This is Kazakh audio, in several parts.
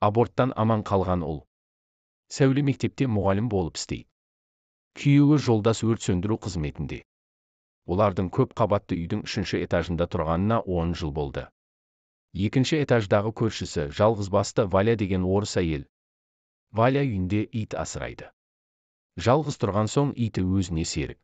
Аборттан аман қалған ұл. Сәуле мектепте мұғалім болып істейді. Күйеуі жолдас өрт сөндіру қызметінде. Олардың көп қабатты үйдің 3-ші этажында тұрғанына 10 жыл болды. 2-ші этаждағы көршісі жалғызбасты Валя деген орыс әйел. Валя үйінде ит асырайды. Жалғыз тұрған соң иті өзіне серік.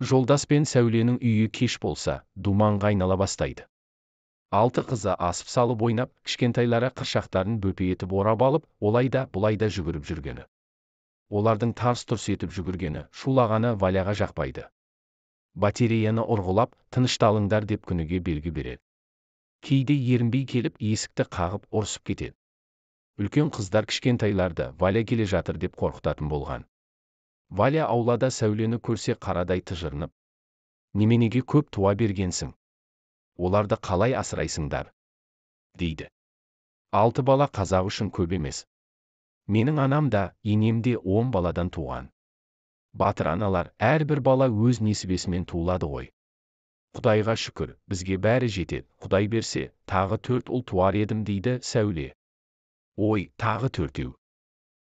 Жолдас пен Сәуленің үйі кеш болса, думанға айнала бастайды. 6 қызы асып салып ойнап, кішкентайлары қыршақтарын бөпе етіп орап алып, олайда бұлайда жүгіріп жүргені. Олардың тарс-тұрс етіп жүгіргені, шулағаны Валяға жақпайды. Батареяны ұрғылап, тынышталыңдар деп күніге белгі береді. Кейде ерінбей келіп, есікті қағып ұрсып кетеді. Үлкен қыздар кішкентайларды Валя келе жатыр деп қорқытатын болған. Валя аулада Сәулені көрсе қарадай тыжырынып: «Неменеге көп туа бергенсің? Оларды қалай асырайсыңдар?» дейді. 6 бала қазақ үшін көп емес. Менің анам да, енем де 10 баладан туған. Батыр аналар, әрбір бала өз несібесімен туылады ғой. Құдайға шүкір, бізге бәрі жетеді, Құдай берсе, тағы 4 ұл туар едім дейді Сәуле. Ой, тағы 4-еу.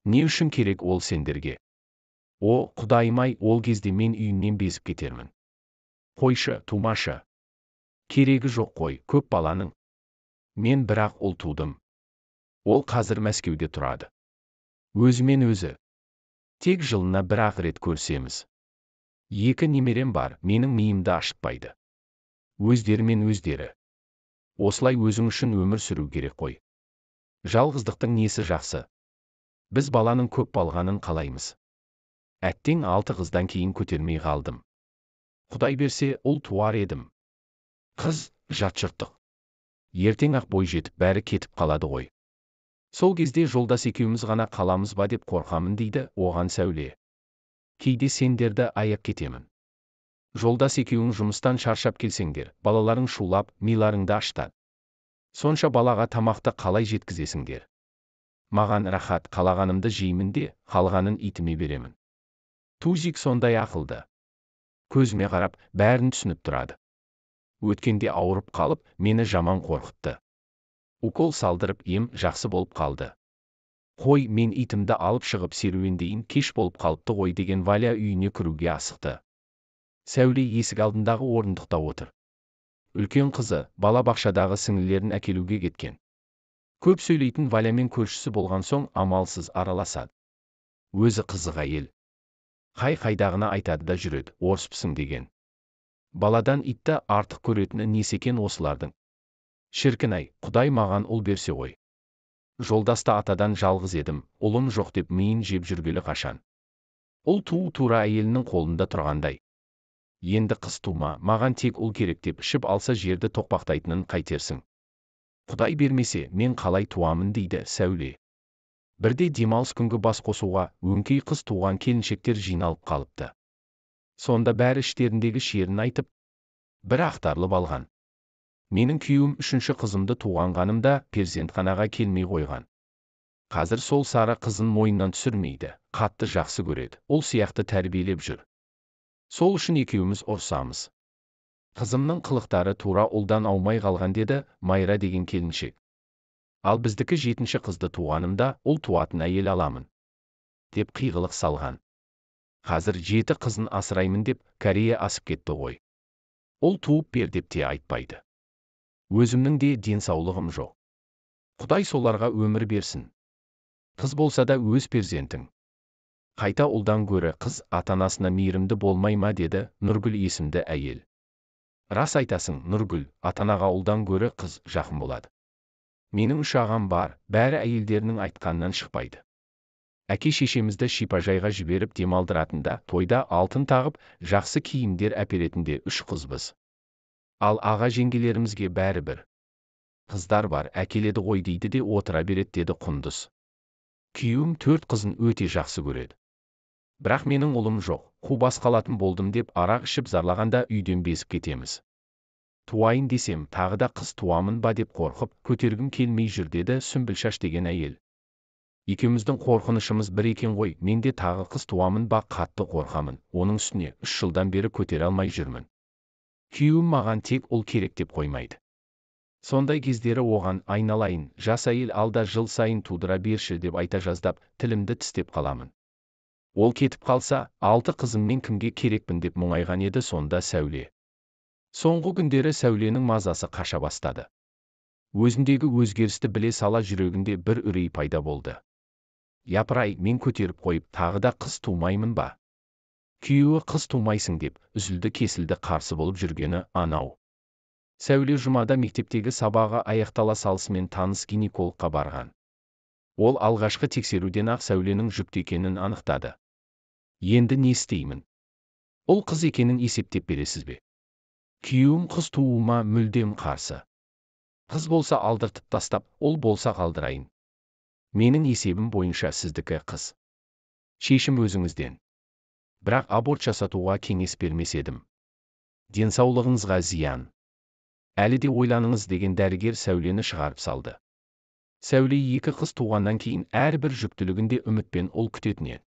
Не үшін керек ол сендерге? О, Құдайым-ай, ол кезде мен үйімнен безіп кетермін. Қойшы, тумашы. Керегі жоқ қой, көп баланың. Мен бірақ ұл тудым. Ол қазір Мәскеуде тұрады. Өзімен өзі. Тек жылына бір-ақ рет көрсеміз. 2 немерем бар, менің миымды ашытпайды. Өздерімен өздері. Осылай өзің үшін өмір сүру керек қой. Жалғыздықтың несі жақсы? Біз баланың көп болғанын қалаймыз. Әттең 6 қыздан кейін көтермей қалдым. Құдай берсе, ұл туар едім. Қыз, жат жұрттық. Ертең-ақ бой жетіп бәрі кетіп қалады ғой. Сол кезде жолдас екеуміз ғана қаламыз ба деп қорқамын дейді оған Сәуле. Кейде сендерді аяп кетемін. Жолдас екеуің жұмыстан шаршап келсеңдер, балаларың шулап, миларыңды ашытады. Сонша балаға тамақты қалай жеткізесіңдер? Маған рахат, қалағанымды жеймін де, қалғанын итіме беремін. Тузик сондай ақылды. Көзіме қарап, бәрін түсініп тұрады. Өткенде ауырып қалып, мені жаман қорқытты. Укол салдырып ем жақсы болып қалды. Қой, мен итімді алып шығып серуендейін, кеш болып қалыпты ғой деген Валя үйіне кіруге асықты. Сәуле есік алдындағы орындықта отыр. Үлкен қызы, балабақшадағы сіңілерін әкелуге кеткен. Көп сөйлейтін Валямен көршісі болған соң амалсыз араласады. Өзі қызық әйел. Қай-қайдағына айтады да жүреді, орыспысың деген. Баладан итті артық көретіні несі екен осылардың? Шіркін-ай, Құдай маған ұл берсе ғой. Жолдаста атадан жалғыз едім, ұлым жоқ деп миын жеп жүргелі қашан. Ұл туу тура әйелінің қолында тұрғандай. Енді қыз тума, маған тек ұл керек деп ішіп алса жерді тоқпақтайтынын қайтерсің? Құдай бермесе, мен қалай туамын дейді Сәуле. Бірде демалыс күнгі бас қосуға өңкей қыз туған келіншектер жиналып қалыпты. Сонда бәрі іштеріндегі шерін айтып, бір ақтарылып алған. Менің күйеуім 3-ші қызымды туғанғанымда перзентханаға келмей қойған. Қазір сол сары қызын мойнынан түсірмейді, қатты жақсы көреді, ол сияқты тәрбиелеп жүр. Сол үшін екеуміз ұрсамыз. Қызымның қылықтары тура ұлдан аумай қалған деді Майра деген келіншек. Ал біздікі 7-ші қызды туғанымда ұл туатын әйел аламын деп қиғылық салған. Қазір 7 қызын асыраймын деп Корея асып кетті ғой. Ұл туып бер деп те айтпайды. Өзімнің де денсаулығым жоқ. Құдай соларға өмір берсін. Қыз болса да өз перзентің. Қайта ұлдан гөрі қыз ата-анасына мейірімді болмай ма деді Нұргүл есімді әйел. Рас айтасың, Нұргүл, ата-анаға ұлдан гөрі қыз жақын болады. Менің 3 ағам бар, бәрі әйелдерінің айтқанынан шықпайды. Әке-шешемізді шипажайға жіберіп демалдыратында, тойда алтын тағып, жақсы киімдер әперетінде 3 қызбыз. Ал аға-жеңгелерімізге бәрі бір. Қыздар бар, әкеледі ғой дейді де отыра береді деді Құндыз. Күйеуім 4 қызын өте жақсы көреді. Бірақ менің ұлым жоқ, қу бас қалатын болдым деп арақ ішіп зарлағанда үйден безіп кетеміз. Туайын десем, тағы да қыз туамын ба деп қорқып, көтергім келмей жүр деді Сүмбілшаш деген әйел. Екеуміздің қорқынышымыз бір екен ғой, мен де тағы қыз туамын ба қатты қорқамын, оның үстіне 3 жылдан бері көтере алмай жүрмін. Күйеуім маған тек ұл керек деп қоймайды. Сондай кездері оған айналайын, жас әйел алда жыл сайын тудыра берші деп айта жаздап, тілімді тістеп қаламын. Ол кетіп қалса, 6 қызыммен кімге керекпін деп мұңайған еді сонда Сәуле. Соңғы күндері Сәуленің мазасы қаша бастады. Өзіндегі өзгерісті біле сала жүрегінде бір үрей пайда болды. Япырай, мен көтеріп қойып, тағы да қыз тумаймын ба? Күйеуі қыз тумайсың деп, үзілді-кесілді қарсы болып жүргені анау. Сәуле жұмада мектептегі сабағы аяқтала салысымен таныс гинекологқа барған. Ол алғашқы тексеруден ақ Сәуленің жүкті екенін анықтады. Енді не істеймін? Ол қыз екенін есептеп бересіз бе? Күйеуім қыз тууыма мүлдем қарсы. Қыз болса алдыртып тастап, ол болса қалдырайын. Менің есебім бойынша сіздікі қыз. Шешім өзіңізден. Бірақ аборт жасатуға кеңес бермес едім. Денсаулығыңызға зиян. Әлі де ойланыңыз деген дәрігер Сәулені шығарып салды. Сәуле 2 қыз туғаннан кейін әрбір жүктілігінде үмітпен ұл күтетінен.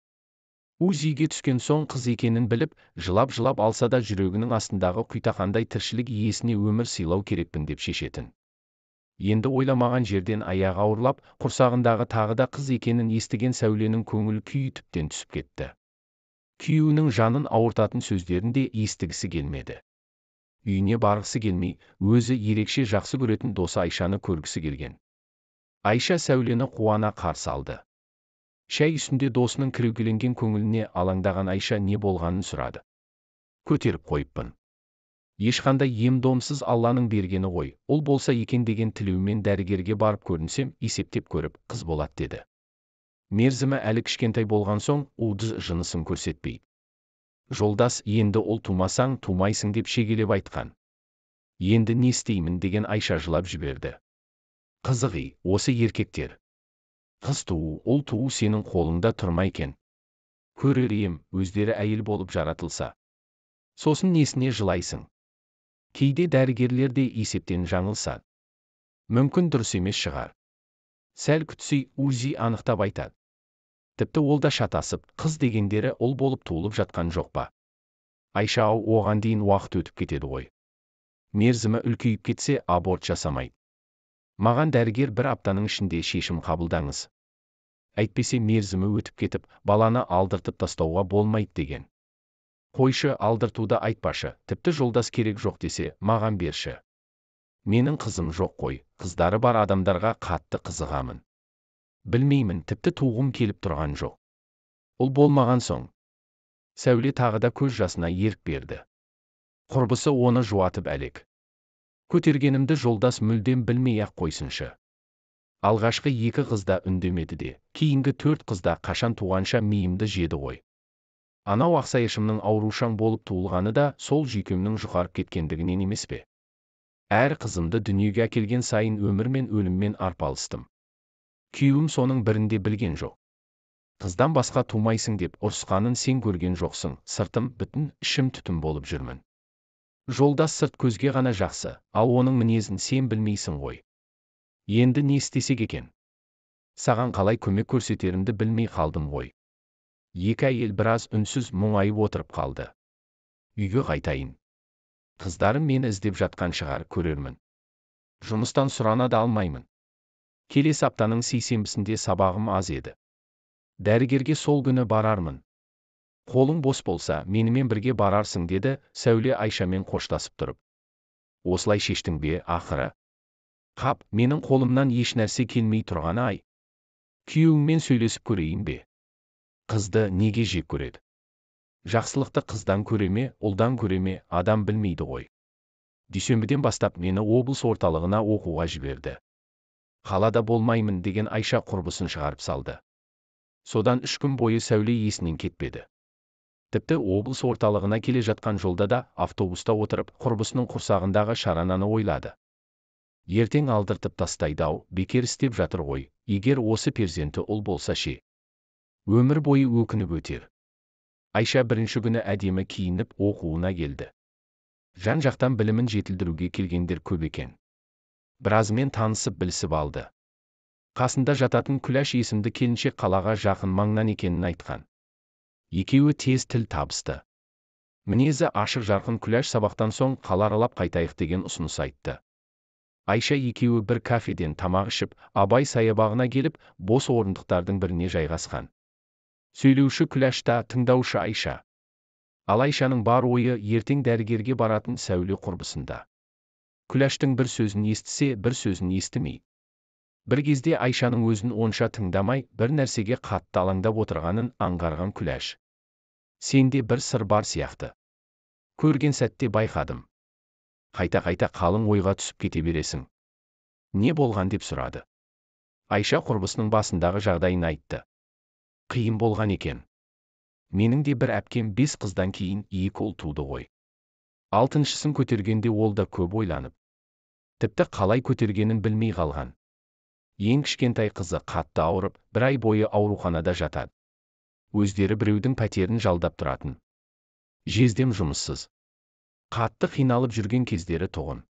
УЗИге түскен соң қыз екенін біліп, жылап-жылап алса да жүрегінің астындағы құйтақандай тіршілік иесіне өмір сыйлау керекпін деп шешетін. Енді ойламаған жерден аяғы ауырлап, құрсағындағы тағы да қыз екенін естіген Сәуленің көңіл күйі тіптен түсіп кетті. Күйеуінің жанын ауыртатын сөздерін де естігісі келмеді. Үйіне барғысы келмей, өзі ерекше жақсы көретін досы Айшаны көргісі келген. Айша Сәулені қуана қарсы алды. Шай үстінде досының кірегеленген көңіліне алаңдаған Айша не болғанын сұрады. Көтеріп қойыппын. Ешқандай ем-домсыз Алланың бергені ғой, ол болса екен деген тілеумен дәрігерге барып көрінсем, есептеп көріп, қыз болады деді. Мерзімі әлі кішкентай болған соң, уды жынысын көрсетпей. Жолдас, енді ол тумасаң, тумайсың деп шегелеп айтқан. Енді не істеймін деген Айша жылап жіберді. Қызығы, осы еркектер. Қыз туу, ұл туу сенің қолыңда тұрмай екен. Көрер ем, өздері әйел болып жаратылса. Сосын несіне жылайсың? Кейде дәрігерлер де есептен жаңылса. Мүмкін дұрыс емес шығар. Сәл күтсей, УЗИ анықтап айтады. Тіпті ол да шатасып, қыз дегендері ұл болып туылып жатқан жоқ па? Айша, оған дейін уақыт өтіп кетеді ғой. Мерзімі үлкейіп кетсе, аборт жасамайды. Маған дәрігер 1 аптаның ішінде шешім қабылдаңыз. Әйтпесе мерзімі өтіп кетіп, баланы алдыртып тастауға болмайды деген. Қойшы, алдыртуды айтпашы, тіпті жолдас керек жоқ десе, маған берші. Менің қызым жоқ қой, қыздары бар адамдарға қатты қызығамын. Білмеймін, тіпті туғым келіп тұрған жоқ. Ол болмаған соң. Сәуле тағы да көз жасына ерік берді. Құрбысы оны жуатып әлек. Көтергенімді жолдас мүлдем білмей-ақ қойсыншы. Алғашқы 2 қызда үндемеді де, кейінгі 4 қызда қашан туғанша миымды жеді ғой. Анау ақсайышымның аурушаң болып туылғаны да сол жүйкемнің жұқарып кеткендігінен емес пе? Әр қызымды дүниеге әкелген сайын өмір мен өліммен арпалыстым. Күйеуім соның бірінде білген жоқ. Қыздан басқа тумайсың деп ұрысқанын сен көрген жоқсың, сыртым бүтін, ішім түтін болып жүрмін. Жолдас сырт көзге ғана жақсы, ал оның мінезін сен білмейсің ғой. Енді не істесек екен? Саған қалай көмек көрсетерімді білмей қалдым ғой. 2 әйел біраз үнсіз мұңайып отырып қалды. Үйге қайтайын. Қыздарым мені іздеп жатқан шығар, көрермін. Жұмыстан сұрана да алмаймын. Келесі аптаның сейсенбісінде сабағым аз еді. Дәрігерге сол күні барармын. Қолың бос болса, менімен бірге барарсың деді Сәуле Айшамен қоштасып тұрып. Осылай шештің бе, ақыры? Қап, менің қолымнан еш нәрсе келмей тұрғаны ай. Күйеуіңмен сөйлесіп көрейін бе? Қызды неге жек көреді? Жақсылықты қыздан көреме, ұлдан көреме, адам білмейді ғой. Дүйсенбіден бастап мені облыс орталығына оқуға жіберді. Қалада болмаймын деген Айша құрбысын шығарып салды. Содан 3 күн бойы Сәуле есінен кетпеді. Тіпті облыс орталығына келе жатқан жолда да автобуста отырып, құрбысының құрсағындағы шарананы ойлады. Ертең алдыртып тастайды-ау, бекер істеп жатыр ғой, егер осы перзенті ұл болса ше. Өмір бойы өкініп өтер. Айша бірінші күні әдемі киініп оқуына келді. Жан-жақтан білімін жетілдіруге келгендер көп екен. Біразымен танысып білісіп алды. Қасында жататын Күләш есімді келіншек қалаға жақын маңнан екенін айтқан. Екеуі тез тіл табысты. Мінезі ашық жарқын Күләш сабақтан соң қала аралап қайтайық деген ұсыныс айтты. Айша екеуі бір кафеден тамақ ішіп, Абай саябағына келіп, бос орындықтардың біріне жайғасқан. Сөйлеуші Күләш та, тыңдаушы Айша. Ал Айшаның бар ойы ертең дәрігерге баратын Сәуле құрбысында. Күләштің бір сөзін естісе, бір сөзін естімей. Бір кезде Айшаның өзін онша тыңдамай, бір нәрсеге қатты алаңдап отырғанын аңғарған Күләш. Сенде бір сыр бар сияқты. Көрген сәтте байқадым. Қайта-қайта қалың ойға түсіп кете бересің. Не болған деп сұрады. Айша құрбысының басындағы жағдайын айтты. Қиын болған екен. Менің де бір әпкем 5 қыздан кейін 2 ұл туды ғой. 6-шысын көтергенде ол да көп ойланып. Тіпті қалай көтергенін білмей қалған. Ең кішкентай қызы қатты ауырып, 1 ай бойы ауруханада жатады. Өздері біреудің пәтерін жалдап тұратын. Жездем жұмыссыз. Қатты қиналып жүрген кездері тұғын.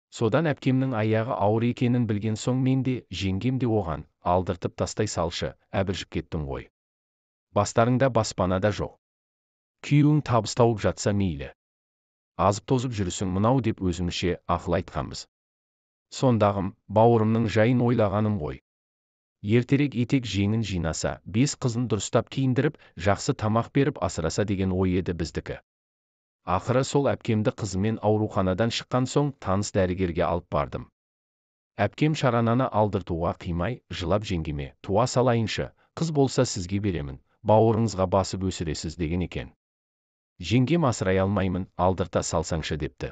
Содан әпкемнің аяғы ауыр екенін білген соң мен де, жеңгем де оған, алдыртып тастай салшы, әбіржіп кеттің ғой. Бастарыңда баспана да жоқ. Күйеуің табыс тауып жатса мейлі. Азып тозып жүрісің мынау деп өзімізше ақыл айтқанбыз. Сондағым, бауырымның жайын ойлағаным ғой. Ертерек етек жеңін жинаса, 5 қызын дұрыстап киіндіріп, жақсы тамақ беріп асыраса деген ой еді біздікі. Ақыры сол әпкемді қызымен ауруханадан шыққан соң таныс дәрігерге алып бардым. Әпкем шарананы алдыртуға қимай, жылап жеңгеме, туа салайыншы, қыз болса сізге беремін, бауырыңызға басып өсіресіз деген екен. Жеңгем асырай алмаймын, алдырта салсаңшы депті.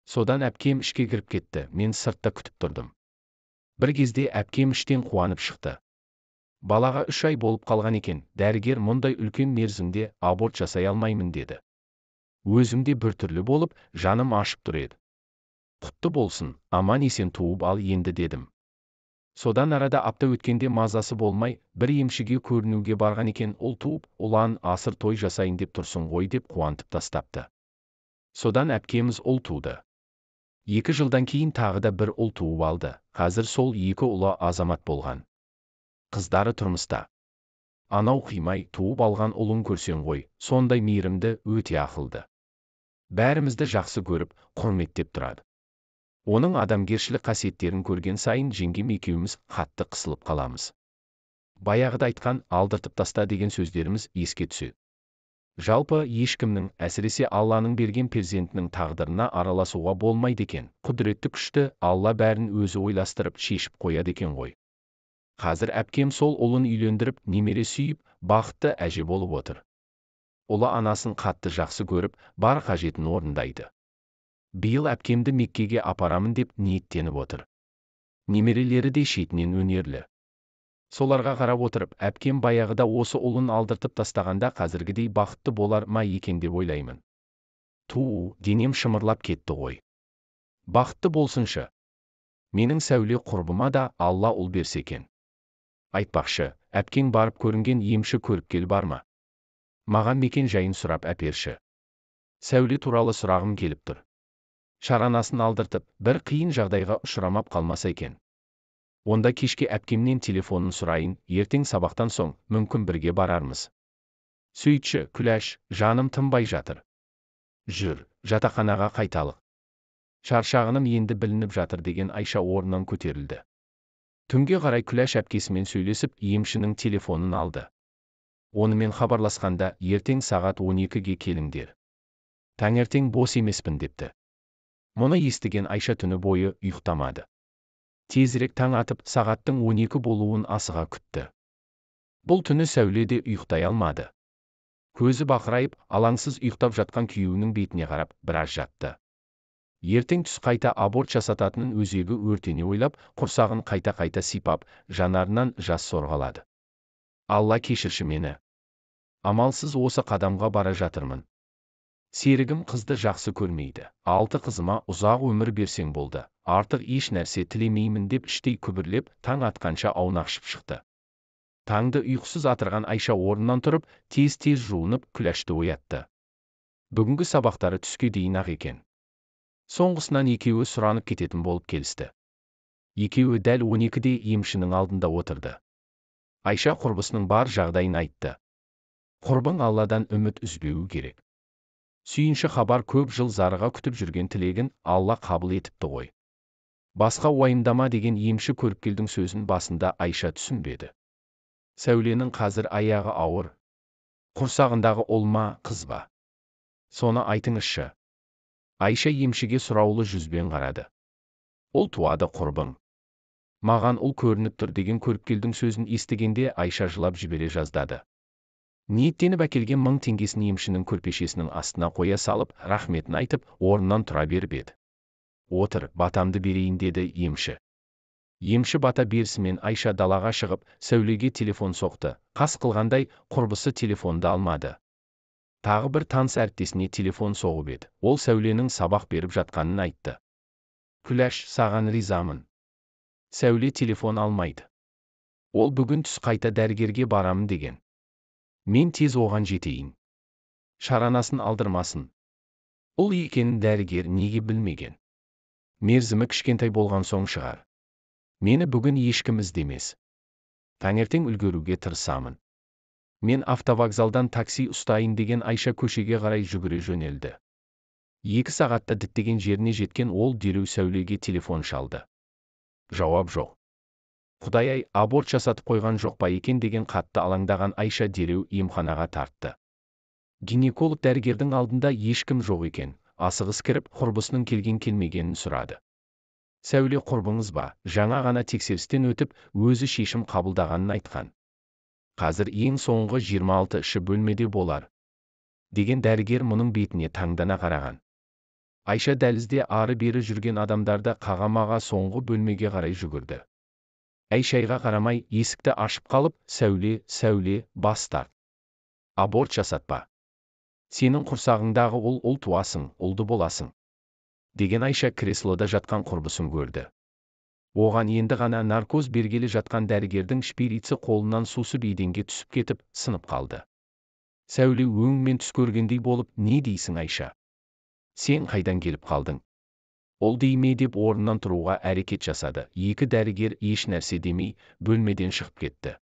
Содан әпкем ішке кіріп кетті, мен сыртта күтіп тұрдым. Бір кезде әпкем іштен қуанып шықты. Балаға 3 ай болып қалған екен, дәрігер мұндай үлкен мерзімде аборт жасай алмаймын деді. Өзімде біртүрлі болып, жаным ашып тұр еді. Құтты болсын, аман есен туып ал енді дедім. Содан арада апта өткенде мазасы болмай, бір емшіге көрінуге барған екен, ол туып, ұлан асыр той жасайын деп тұрсын ғой деп қуантып тастапты. Содан әпкеміз ұл туды. 2 жылдан кейін тағы да бір ұл туып алды, қазір сол 2 ұлы азамат болған. Қыздары тұрмыста. Анау қимай туып алған ұлын көрсең ғой, сондай мейірімді, өте ақылды. Бәрімізді жақсы көріп, құрметтеп тұрады. Оның адамгершілік қасиеттерін көрген сайын жеңгем екеуміз қатты қысылып қаламыз. Баяғыда айтқан алдыртып таста деген сөздеріміз еске түседі. Жалпы ешкімнің, әсіресе Алланың берген перзентінің тағдырына араласуға болмайды екен. Құдіретті күшті Алла бәрін өзі ойластырып шешіп қояды екен ғой. Қазір әпкем сол ұлын үйлендіріп, немере сүйіп, бақытты әже болып отыр. Ұлы анасын қатты жақсы көріп, бар қажетін орындайды. Биыл әпкемді Меккеге апарамын деп ниеттеніп отыр. Немерелері де шетінен өнерлі. Соларға қарап отырып, әпкем баяғыда осы ұлын алдыртып тастағанда қазіргідей бақытты болар ма екен деп ойлаймын. Денем шымырлап кетті ғой. Бақытты болсыншы. Менің Сәуле құрбыма да Алла ұл берсе екен. Айтпақшы, әпкең барып көрінген емші көріпкел бар ма? Маған мекен жайын сұрап әперші. Сәуле туралы сұрағым келіп тұр. Шаранасын алдыртып, бір қиын жағдайға ұшырамап қалмаса екен. Онда кешке әпкемнен телефонын сұрайын, ертең сабақтан соң, мүмкін бірге барармыз. Сөйтші, Күләш, жаным тынбай жатыр. Жүр, жатақханаға қайталық. Шаршағаным енді білініп жатыр деген Айша орнынан көтерілді. Түнге қарай Күләш әпкесімен сөйлесіп, емшінің телефонын алды. Онымен хабарласқанда, ертең сағат 12-ге келіңдер. Таңертең бос емеспін депті. Мұны естіген Айша түні бойы ұйықтамады. Тезірек таң атып, сағаттың 12 болуын асыға күтті. Бұл түні Сәуле де ұйықтай алмады. Көзі бақырайып, алаңсыз ұйықтап жатқан күйеуінің бетіне қарап, біраз жатты. Ертең түс қайта аборт жасататынын өзегі өртене ойлап, құрсағын қайта-қайта сипап, жанарынан жас сорғалады. Алла кешірші мені. Амалсыз осы қадамға бара жатырмын. Серігім қызды жақсы көрмейді. 6 қызыма ұзақ өмір берсең болды. Артық еш нәрсе тілемеймін деп іштей күбірлеп, таң атқанша аунақшып шықты. Таңды ұйқысыз атырған Айша орнынан тұрып, тез-тез жуынып, Күләшті оятты. Бүгінгі сабақтары түске дейін ақ екен. Соңғысынан екеуі сұранып кететін болып келісті. Екеуі дәл 12-де емшінің алдында отырды. Айша құрбысының бар жағдайын айтты. Құрбың Алладан үміт үзбеуі керек. Сүйінші хабар көп жыл зарыға күтіп жүрген тілегін Алла қабыл етіпті ғой. Басқа уайымдама деген емші көріпкелдің сөзін басында Айша түсінбеді. Сәуленің қазір аяғы ауыр. Құрсағындағы ұл ма, қыз ба? Соны айтыңызшы. Айша емшіге сұраулы жүзбен қарады. Ұл туады құрбың. Маған ұл көрініп тұр деген көріпкелдің сөзін естігенде Айша жылап жібере жаздады. Ниеттеніп әкелген 1000 теңгесін емшінің көрпешесінің астына қоя салып, рахметін айтып, орнынан тұра беріп еді. Отыр, батамды берейін деді емші. Емші бата берісімен Айша далаға шығып, Сәулеге телефон соқты. Қас қылғандай, құрбысы телефонды алмады. Тағы бір таныс әріптесіне телефон соғып еді. Ол Сәуленің сабақ беріп жатқанын айтты. Күләш, саған ризамын. Сәуле телефон алмайды. Ол бүгін түс қайта дәрігерге барамын деген. Мен тез оған жетейін. Шаранасын алдырмасын. Ұл екенін дәрігер неге білмеген? Мерзімі кішкентай болған соң шығар. Мені бүгін ешкім іздемес. Таңертең үлгеруге тырысамын. Мен автовокзалдан такси ұстайын деген Айша көшеге қарай жүгіре жөнелді. 2 сағатта діттеген жеріне жеткен ол дереу Сәулеге телефон шалды. Жауап жоқ. Құдай-ай, аборт жасатып қойған жоқ па екен деген қатты алаңдаған Айша дереу емханаға тартты. Гинеколог дәрігердің алдында ешкім жоқ екен, асығыс кіріп, құрбысының келген-келмегенін сұрады. Сәуле құрбыңыз ба, жаңа ғана тексерістен өтіп, өзі шешім қабылдағанын айтқан. Қазір ең соңғы 26-шы бөлмеде болар. Деген дәрігер мұның бетіне таңдана қараған. Айша дәлізде ары-бері жүрген адамдарды қағамаға соңғы бөлмеге қарай жүгірді. Айшаға қарамай есікті ашып қалып, Сәуле, бас тарт. Аборт жасатпа. Сенің құрсағыңдағы ұл туасың, ұлды боласың. Деген Айша креслода жатқан құрбысын көрді. Оған енді ғана наркоз бергелі жатқан дәрігердің шприці қолынан сусып еденге түсіп кетіп, сынып қалды. Сәуле өңмен түс көргендей болып, не дейсің Айша? Сен қайдан келіп қалдың? Ол дейме деп орнынан тұруға әрекет жасады. 2 дәрігер еш нәрсе демей, бөлмеден шығып кетті.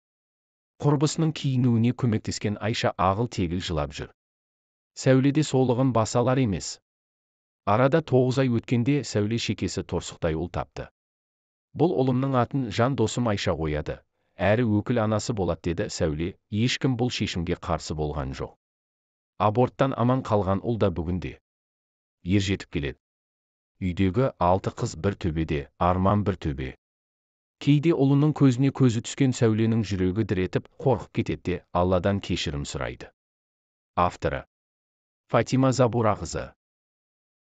Құрбысының киінуіне көмектескен Айша ағыл-тегіл жылап жүр. Сәуледе солығын басалар емес. Арада 9 ай өткенде Сәуле шекесі торсықтай ұл тапты. Бұл ұлымның атын жан досым Айша қояды. Әрі өкіл анасы болады деді Сәуле. Ешкім бұл шешімге қарсы болған жоқ. Аборттан аман қалған ұл да бүгінде ержетіп келеді. Үйдегі 6 қыз бір төбеде, арман бір төбе. Кейде ұлының көзіне көзі түскен Сәуленің жүрегі дір етіп, қорқып кетеді, Алладан кешірім сұрайды. Авторы: Фатима Забурақызы.